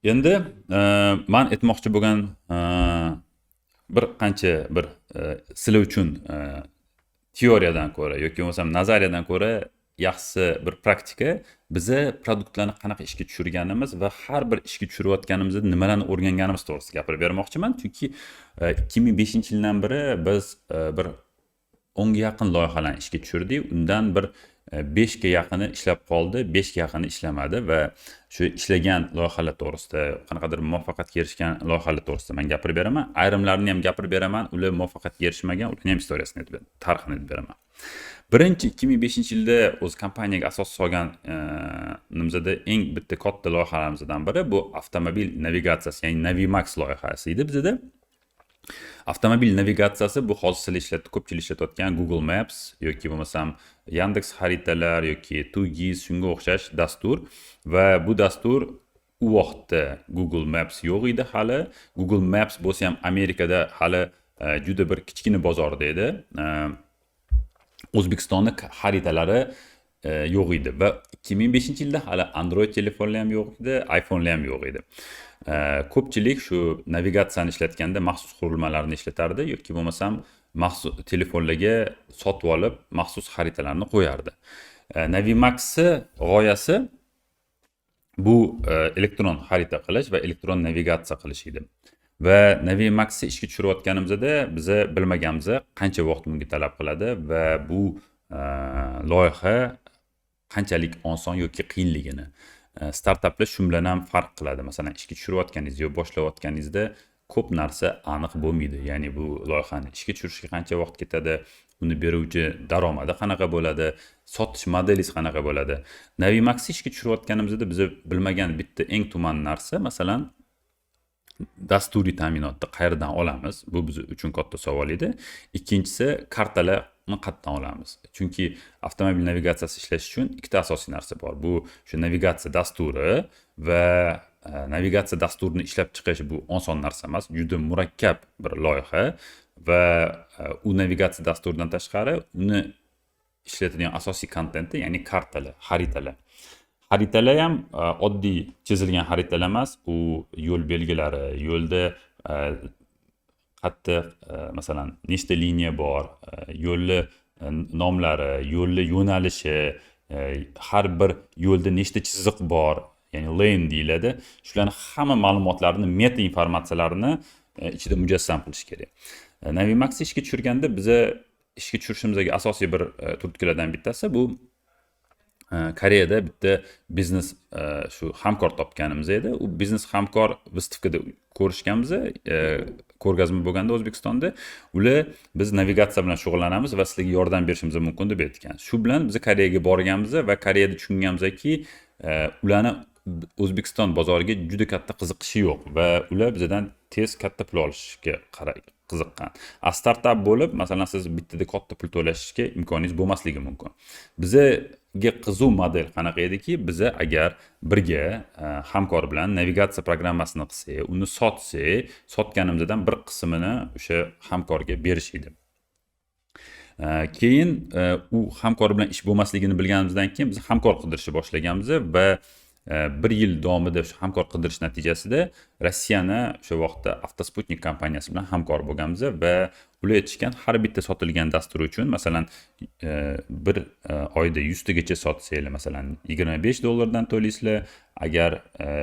Endi man aytmoqchi bo'lgan bir qancha bir sizlar uchun teoriyadan ko'ra yoki bo'lmasam nazariyadan ko'ra yaxshisi bir praktika biza produktlarni qanaqa ishga tushirganimiz va har bir ishga tushirayotganimizda nimalarni o'rganganimiz to'g'risida gapirib bermoqchiman. Chunki 2005-yildan beri biz bir 10 ga yaqin loyihalarni ishga tushirdik. Undan bir 5 ga yaqini ishlab qoldi, 5 ga yaqini ishlamadi va shu ishlagan loyihalar to'g'risida, qanaqadir muvaffaqiyatga erishgan loyihalar to'g'risida men gapirib beraman. Ayrimlarini ham gapirib beraman, ular muvaffaqiyatga erishmagan, ularning ham istoriyasini aytib beraman, tarixini aytib beraman. Birinchi 2005-yilda o'z kompaniyaga asos solgan nimzada eng bitta katta loyihalarimizdan biri bu avtomobil navigatsiyasi, ya'ni Navimax loyihasi edi bizda. Avtomobil navigatsiyasi bu hozir sizlar ko'pchilik ishlatayotgan Google Maps yoki bo'lmasam Yandex xaritalar yoki 2GIS shunga o'xshash dastur va bu dastur u vaqtda Google Maps yo'q edi hali. Google Maps bo'lsa ham Amerikada hali juda bir kichkina bozorda edi. O'zbekistonning xaritalari yo'q edi va 2005-yilda hali Android telefonlar ham yo'q edi, iPhonelar ham yo'q edi. Ko'pchilik shu navigatsiyani ishlatganda maxsus qurilmalarni ishlatardi yoki bo'lmasam maxsus telefonlarga sotib olib maxsus xaritalarni qo'yardi. Navimax'ni g'oyasi bu elektron xarita qilish va elektron navigatsiya qilish edi. Va Navimax'ni ishga tushirayotganimizda biza bilmaganmiz qancha vaqt bunga talab qiladi va bu loyiha qanchalik oson yoki qiyinligini. Startaplar shu bilan ham farq qiladi. Masalan, ishga tushirayotganingizda yoki boshlayotganingizda ko'p narsa aniq bo'lmaydi. Ya'ni bu loyihani ishga tushirishga qancha vaqt ketadi, uni beruvchi daromadi qanaqa bo'ladi, sotish modelingiz qanaqa bo'ladi. Navimax'ni ishga tushirayotganimizda biz bilmagan bitta eng tuman narsa, masalan, dasturiy ta'minotni qayerdan olamiz? Bu biz uchun katta savol edi. Ikkinchisi, kartalarni qayerdan olamiz? Chunki avtomobil navigatsiyasi ishlash uchun ikkita asosiy narsa bor. Bu shu navigatsiya dasturi va navigatsiya dasturini ishlab chiqish bu oson narsa emas, juda murakkab bir loyiha va u navigatsiya dasturidan tashqari uni ishlatadigan asosiy kontenti, ya'ni kartalar, xaritalar. Xaritalar ham oddiy chizilgan xaritalar emas, u yo'l belgilari, yo'lda qattiq masalan nechta liniya bor, yo'lni nomlari, yo'lni yo'nalishi, har bir yo'lda nechta chiziq bor, ya'ni lane deyiladi. Shularning hamma ma'lumotlarini, meta informatsiyalarini ichida mujassam qilish kerak. Navimax'ni ishga tushirganda biza ishga tushirishimizga asosiy bir turtkilardan bittasi bu Koreyada bitta biznes shu hamkor topganimiz edi. U biznes hamkor выставкада ko'rishganmiz, ko'rgazma bo'lganda O'zbekistonda. Ular biz navigatsiya bilan shug'ullanamiz va sizlarga yordam berishimiz mumkin deb aytgan. Shu bilan biz Koreyaga borganmiz va Koreyada tushunganmizki, ularni O'zbekiston bozoriga juda katta qiziqishi yo'q va ular bizdan tez katta pul olishga qiziqqan. Startap bo'lib, masalan, siz bittada katta pul to'lashga imkoningiz bo'lmasligi mumkin. Bizaga qizuv model qanaqa ediki, biza agar birga hamkor bilan navigatsiya programmasini qilsak, uni sotsak, sotganimizdan bir qismini o'sha hamkorga berish edi. Keyin u hamkor bilan ish bo'lmasligini bilganimizdan keyin biz hamkor qidirishni boshlaganmiz va bir yil davomida shu hamkor qidirish natijasida Rossiyani o'sha vaqtda Avtosputnik kompaniyasi bilan hamkor bo'lganmiz va ular aytishgan har bitta sotilgan dastur uchun, masalan, bir oyda 100 tagacha sotsanglar, masalan, $25 to'laysizlar. Agar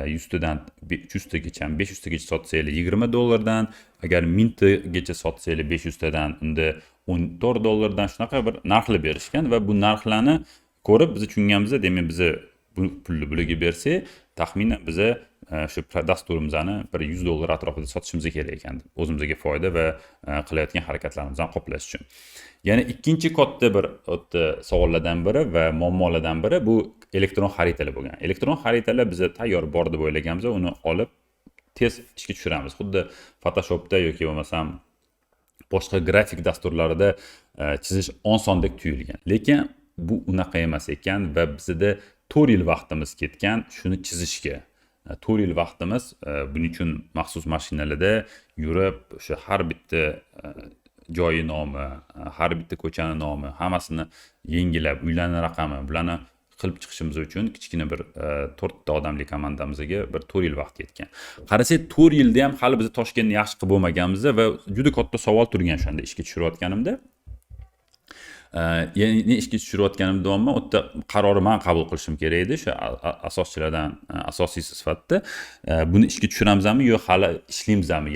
100 tadan 300 tagacha, 500 tagacha sotsanglar $20, agar 1000 tagacha sotsanglar 500 tadan unda $14 shunaqa bir narxlar berishgan va bu narxlarni ko'rib biz tushunganmiz, demak biz bu pulni bularga bersak, taxminan biz shu dasturimizni bir $100 atrofida sotishimiz kerak ekan, o'zimizga foyda va qilayotgan harakatlarimizni qoplash uchun. Yana ikkinchi katta bir savollardan biri va muammolardan biri bu elektron xaritalar bo'lgan. Elektron xaritalar biz tayyor bor deb o'ylaganmiz, uni olib tez ishga tushiramiz. Xuddi Photoshopda yoki bo'lmasam boshqa grafik dasturlarida chizish osondek tuyulgan. Lekin bu unaqa emas ekan va bizda 4 yil vaqtimiz ketgan shuni chizishga. 4 yil vaqtimiz buning uchun maxsus mashinalarda yurib, o'sha har bitta joyi nomi, har bitta ko'chani nomi, hammasini yangilab, uylarning raqami, bularni qilib chiqishimiz uchun kichkina bir 4 ta odamli komandamizga bir 4 yil vaqt ketgan. Qarasak 4 yilda ham hali biz Toshkentni yaxshi qilib bo'lmaganmiz va juda katta savol turgan o'shanda ishga tushirayotganimda. Ya'ni ishga tushirayotganimda umuman u yerda qarorni men qabul qilishim kerak edi, o'sha asoschilardan asosiysi sifatida. Buni ishga tushiramizmi yo hali ishlaymizmi,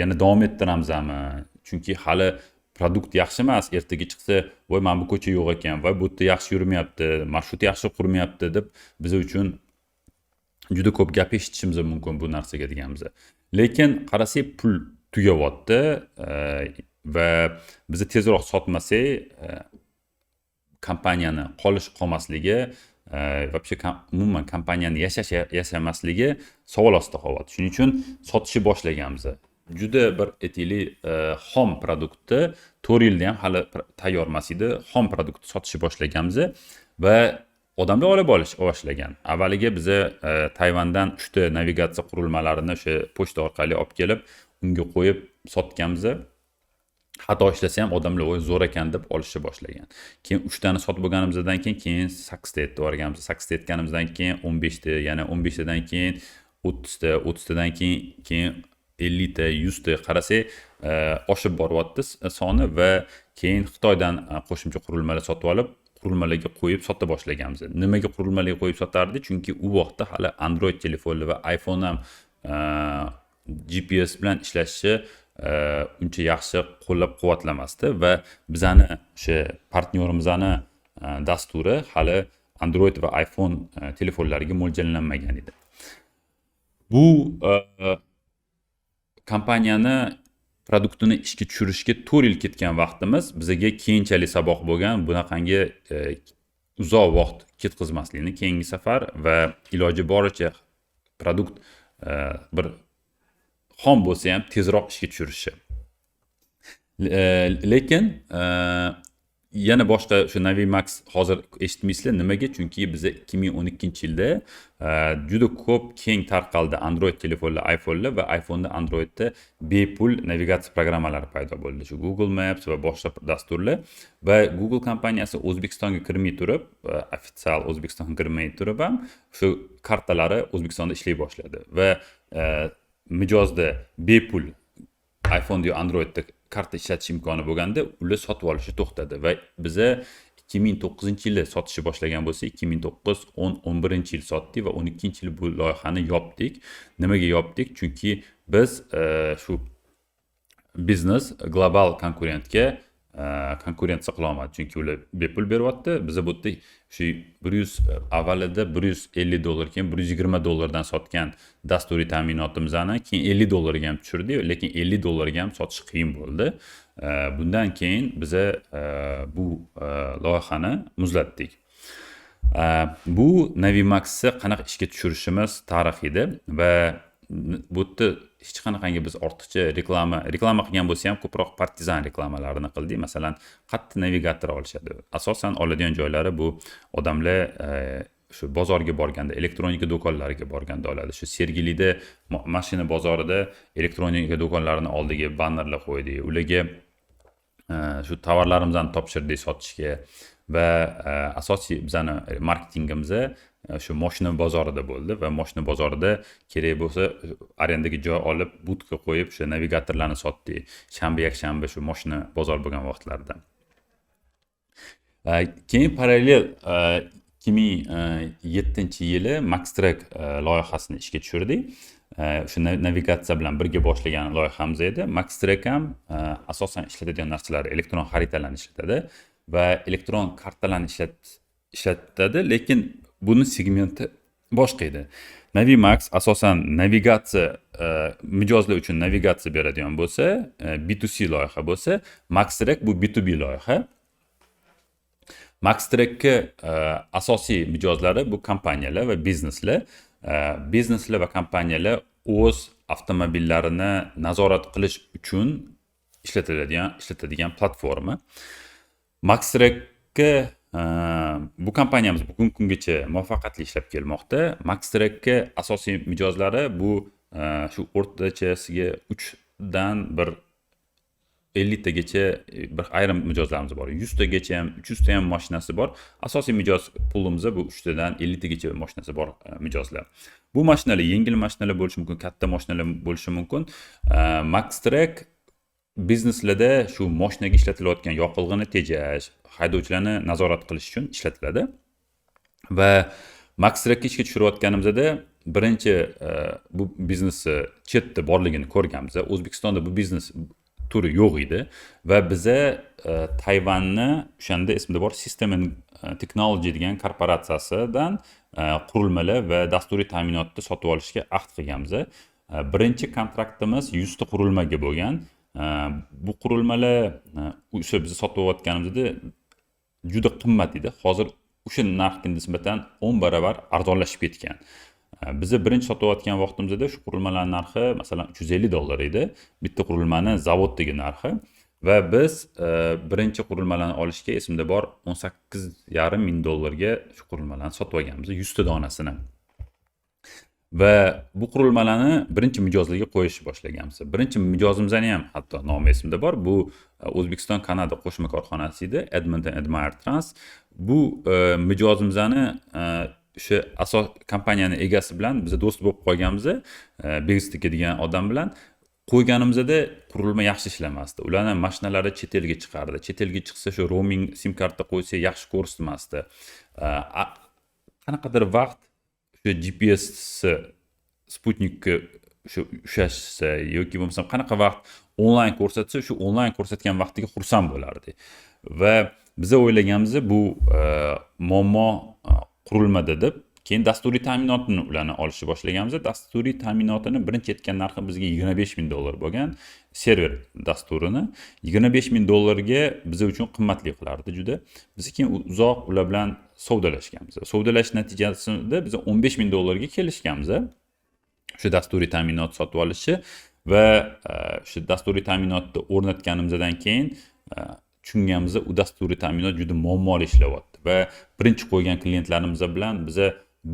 yana davom ettiramizmi? Chunki hali produkt yaxshi emas, ertaga chiqsa, voy men bu ko'cha yo'q ekan, voy bu yerda yaxshi yurmayapti, marshrut yaxshi qurmayapti deb biz uchun juda ko'p gap eshitishimiz mumkin bu narsaga deganmiz. Lekin qarasak pul tugayapti va biz tezroq sotmasak kompaniyani qolmasligi вообще umuman kompaniyani yashamasligi savol ostida qolyapti. Shuning uchun sotishni boshlaganmiz. Juda bir aytaylik xom produktni 4 yilda ham hali tayyor emas edi, xom produktni sotishni boshlaganmiz va odamlar olib boshlagan. Avvaliga biz Tayvandan 3 ta navigatsiya qurilmalarini o'sha pochta orqali olib kelib, unga qo'yib sotganmiz. Xato ishlasa ham odamlar o'y zo'r ekan deb olishni boshlagan. Keyin 3 tani sotib bo'lganimizdan keyin 8 ta yetib borganmiz. 8 ta yetganimizdan keyin 15 ta, yana 15 tadan keyin 30 ta, 30 tadan keyin 50 ta, 100 ta qarasak oshib boryapti soni va keyin Xitoydan qo'shimcha qurilmalar sotib olib, qurilmalarga qo'yib sota boshlaganmiz. Nimaga qurilmalarga qo'yib sotardi? Chunki u vaqtda hali Android telefonlar va iPhone ham GPS bilan ishlashi uncha yaxshi qo'llab-quvvatlamasdi va bizani o'sha partnyorimizning dasturi hali Android va iPhone telefonlariga mo'ljallanmagan edi. Bu kompaniyani produktini ishga tushirishga 4 yil ketgan vaqtimiz bizga keyinchalik saboq bo'lgan, bunaqangi uzoq vaqt ketkazmaslikni keyingi safar va iloji boricha produkt bir xom bo'lsa ham tezroq ishga tushirishi. Lekin yana boshqa o'sha Navimax hozir eshitmaysizlar nimaga? Chunki biz 2012-yilda juda ko'p keng tarqaldi Android telefonlar, iPhone'lar va iPhone'da Androidda bepul navigatsiya programmalari paydo bo'ldi. Shu Google Maps va boshqa dasturlar va Google kompaniyasi O'zbekistonga kirmay turib, ofitsial O'zbekistonga kirmay turib ham shu kartalari O'zbekistonda ishlay boshladi va mijozda bepul iPhone yo Androidda karta ishlatish imkoni bo'lganda ular sotib olishni to'xtadi va biz 2009-yilda sotishni boshlagan bo'lsa 2009, 10, 11-yil sotdik va 12-yil bu loyihani yopdik. Nimaga yopdik? Chunki biz shu biznes global konkurentga konkurensiya qila olmadi. Chunki ular bepul beryapti. Biz bu yerda shu 100 avvalida $150 keyin $120 sotgan dasturiy ta'minotimizni keyin $50 ga ham tushirdik, lekin $50 ga ham sotish qiyin bo'ldi. Bundan keyin biz bu loyihani muzlatdik. Bu Navimaxni qanaqa ishga tushirishimiz tarixida va bu yerda hech qanaqangi biz ortiqcha reklama qilgan bo'lsa ham ko'proq partizan reklamalarini qildik. Masalan, qayerda navigator olishadi. Asosan oladigan joylari bu odamlar shu bozorga borganda, elektronika do'konlariga borganda oladi. Shu Sergelida mashina bozorida elektronika do'konlarining oldiga bannerlar qo'ydik. Ularga shu tovarlarimizni topshirdik sotishga va asosiy bizning marketingimiz shu mashina bozorida bo'ldi va mashina bozorida kerak bo'lsa arendaga joy olib budka qo'yib o'sha navigatorlarni sotdik. Shanba yakshanba shu mashina bozor bo'lgan vaqtlarda. Keyin parallel 2007-yili MaxTrack loyihasini ishga tushirdik. O'sha navigatsiya bilan birga boshlagan loyihamiz edi. MaxTrack ham asosan ishlatadigan narsalar elektron xaritalarni ishlatadi va elektron kartalarni ishlatadi, lekin buni segmenti boshqa edi. Navimax asosan navigatsiya mijozlar uchun navigatsiya beradigan bo'lsa, B2C loyiha bo'lsa, MaxTrack bu B2B loyiha. MaxTrack'ga asosiy mijozlari bu kompaniyalar va bizneslar. Bizneslar va kompaniyalar o'z avtomobillarini nazorat qilish uchun ishlatadigan platforma. MaxTrack'ga bu kompaniyamiz bugungi kungacha muvaffaqiyatli ishlab kelmoqda. MaxTrack'ga asosiy mijozlari bu shu o'rtachasiga 3 dan bir 50 tagacha bir ayrim mijozlarimiz bor. 100 tagacha ham, 300 ta ham mashinasi bor. Asosiy mijoz pulimiz bu 3 tadan 50 tagacha mashinasi bor mijozlar. Bu mashinalar yengil mashinalar bo'lishi mumkin, katta mashinalar bo'lishi mumkin. Maxtrack bizneslarda shu mashinaga ishlatilayotgan yoqilg'ini tejash, haydovchilarni nazorat qilish uchun ishlatiladi. Va Maxtrackga ishga tushirayotganimizda birinchi bu biznesni chetda borligini ko'rganmiz. O'zbekistonda bu biznes turi yo'q edi va biza Tayvanni o'shanda esimda bor System and Technology degan korporatsiyasidan qurilmalar va dasturiy ta'minotni sotib olishga ahd qilganmiz. Birinchi kontraktimiz 100 ta qurilmaga bo'lgan. Bu qurilmalar o'sha biz sotib olayotganimizda juda qimmat edi. Hozir o'sha narxga nisbatan 10 barobar arzonlashib ketgan. Biza birinchi sotib olayotgan vaqtimizda shu qurilmalar narxi masalan $350 edi. Bitta qurilmani zavoddagi narxi va biz birinchi qurilmalarni olishga esimda bor $18,500 ga shu qurilmalarni sotib olganmiz, 100 ta donasini. Va bu qurilmalarni birinchi mijozlarga qo'yishni boshlaganmiz. Birinchi mijozimizni ham hatto nomi esimda bor. Bu O'zbekiston Kanada qo'shma korxonasi edi, Edmonton Admire Trans. Bu mijozimizni o'sha asos kompaniyani egasi bilan biz do'st bo'lib qolganmiz. Begistik degan odam bilan qo'yganimizda qurilma yaxshi ishlamasdi. Ularning mashinalari chet elga chiqardi. Chet elga chiqsa shu roaming sim karta qo'ysa yaxshi ko'rsatmasdi. Qanaqadir vaqt shu GPS Sputnikka shu ushashsa yoki bo'lmasa qanaqa vaqt onlayn ko'rsatsa, shu onlayn ko'rsatgan vaqtiga xursand bo'lardi. Va biz o'ylaganmiz bu muammo qurilmada deb, keyin dasturiy ta'minotni ularni olishni boshlaganmiz. Dasturiy ta'minotini birinchi aytgan narxi bizga $25,000 bo'lgan. Server dasturini $25,000 ga biz uchun qimmatli qilardi juda. Biz keyin uzoq ular bilan savdolashganmiz. Savdolash natijasida biz $15,000 ga kelishganmiz. Shu dasturiy ta'minot sotib olishi va shu dasturiy ta'minotni o'rnatganimizdan keyin tushunganmiz, u dasturiy ta'minot juda muammoli ishlayapti va birinchi qo'ygan klientlarimiz bilan biz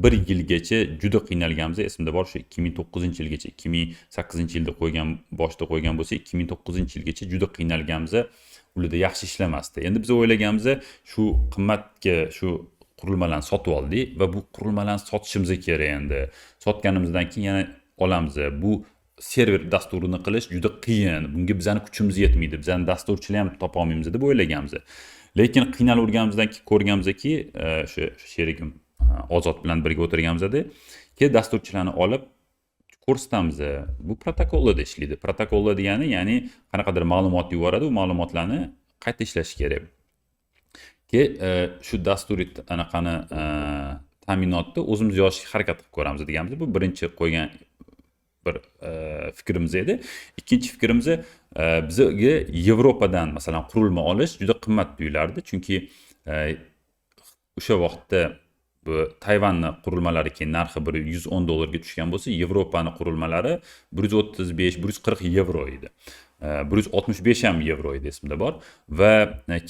bir yilgacha juda qiynalganmiz. Esimda bor, shu 2009-yilgacha, 2008-yilda qo'ygan, boshda qo'ygan bo'lsa, 2009-yilgacha juda qiynalganmiz. Ularda yaxshi ishlamasdi. Endi biz o'ylaganmiz, shu qimmatga shu qurilmalarni sotib oldik va bu qurilmalarni sotishimiz kerak endi. Sotganimizdan keyin yana olamiz. Bu server dasturini qilish juda qiyin. Bunga bizning kuchimiz yetmaydi. Bizning dasturchilar ham topa olmaymiz deb o'ylaganmiz. Lekin qiynalganimizdan keyin ko'rganmizki, shu sherigim Ozod bilan birga o'tirganimizda, keyin dasturchilarni olib ko'rsatamiz. Bu protokolda ishlaydi. Protokolda degani, ya'ni qanaqadir ma'lumot yuboradi, u ma'lumotlarni qayta ishlash kerak. Shu dasturiy anaqani ta'minotni o'zimiz yozishga harakat qilib ko'ramiz deganmiz. Bu birinchi qo'ygan bir fikrimiz edi. Ikkinchi fikrimiz, bizga Yevropadan masalan qurilma olish juda qimmat tuyulardi, chunki o'sha vaqtda bu Tayvanning qurilmalari keyin narxi $110 ga tushgan bo'lsa, Yevropaning qurilmalari 135-140 yevro edi. 165 ham yevro edi esimda bor va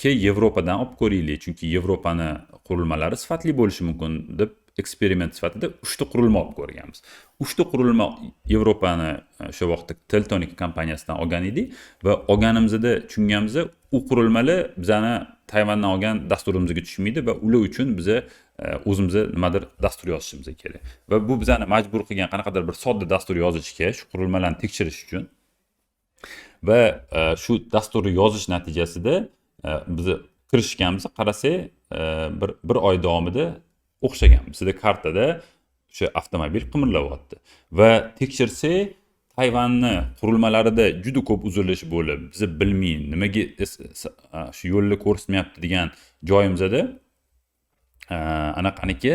keyin Yevropadan olib ko'raylik, chunki Yevropaning qurilmalari sifatli bo'lishi mumkin deb eksperiment sifatida 3 ta qurilma olib ko'rganmiz. 3 ta qurilma Yevropani o'sha vaqtda Teltonik kompaniyasidan olgan edik va olganimizda tushunganmiz, u qurilmalar bizani Tayvandan olgan dasturimizga tushmaydi va ular uchun biz o'zimiz nimadir dastur yozishimiz kerak. Va bu bizani majbur qilgan qanaqadir bir sodda dastur yozishga, shu qurilmalarni tekshirish uchun. Va shu dasturni yozish natijasida biz kirishganmiz, qarasak bir oy davomida o'xshagan. Bizda kartada o'sha avtomobil qimirlayapti va tekshirsak, Tayvanni qurilmalarida juda ko'p uzilish bo'lib, biz bilmay nimaga shu yo'lni ko'rsatmayapti degan joyimizda anaqaniki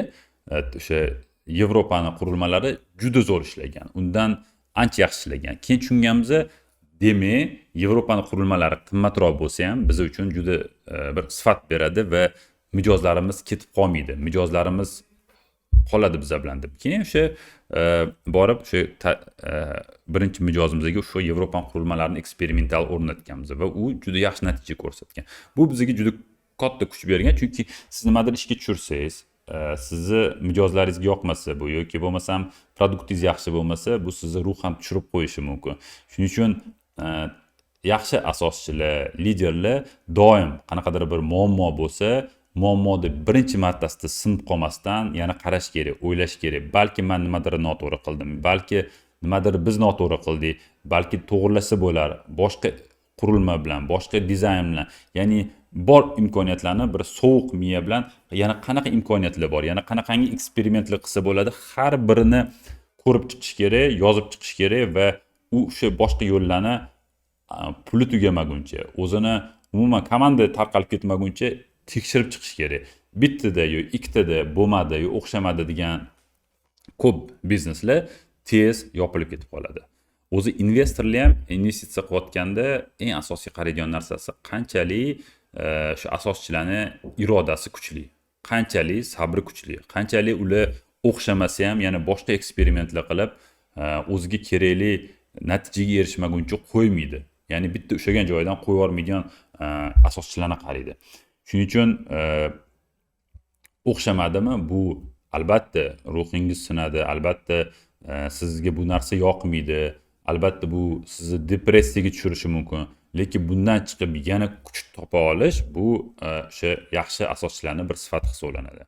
o'sha Yevropaning qurilmalari juda zo'r ishlagan. Undan ancha yaxshi ishlagan. Keyin tushunganmiz, demak, Yevropaning qurilmalari qimmatroq bo'lsa ham biz uchun juda bir sifat beradi va mijozlarimiz ketib qolmaydi. Mijozlarimiz qoladi biz bilan deb. Keyin o'sha borib o'sha birinchi mijozimizga o'sha Yevropa qurilmalarini eksperimental o'rnatganmiz va u juda yaxshi natija ko'rsatgan. Bu bizga juda katta kuch bergan, chunki siz nimadir ishga tushirsangiz, sizni mijozlaringizga yoqmasa bu yoki bo'lmasam produktingiz yaxshi bo'lmasa, bu sizni ruhan tushirib qo'yishi mumkin. Shuning uchun yaxshi asoschilar, liderlar doim qanaqadir bir muammo bo'lsa, muammoni birinchi martasida sinib qolmasdan yana qarash kerak, o'ylash kerak. Balki men nimadir noto'g'ri qildim, balki nimadir biz noto'g'ri qildik, balki to'g'rilasa bo'lar. Boshqa qurilma bilan, boshqa dizayn bilan, ya'ni bor imkoniyatlarni bir sovuq miya bilan yana qanaqa imkoniyatlar bor, yana qanaqangi eksperimentlar qilsa bo'ladi, har birini ko'rib chiqish kerak, yozib chiqish kerak va u o'sha boshqa yo'llarni puli tugamaguncha, o'zini umuman komanda tarqalib ketmaguncha tekshirib chiqish kerak. Bittada yo ikkitada bo'lmadi yo o'xshamadi degan ko'p bizneslar tez yopilib ketib qoladi. O'zi investorlar ham investitsiya qilayotganda eng asosiy qaraydigan narsasi qanchalik shu asoschilarni irodasi kuchli, qanchalik sabri kuchli, qanchalik ular o'xshamasa ham yana boshqa eksperimentlar qilib o'ziga kerakli natijaga erishmaguncha qo'ymaydi. Ya'ni bitta ushlagan joyidan qo'yib yubormaydigan asoschilarni qaraydi. Shuning uchun o'xshamadimi, bu albatta ruhingiz sinadi, albatta sizga bu narsa yoqmaydi, albatta bu sizni depressiyaga tushirishi mumkin. Lekin bundan chiqib yana kuch topa olish bu o'sha yaxshi asoschilarning bir sifati hisoblanadi.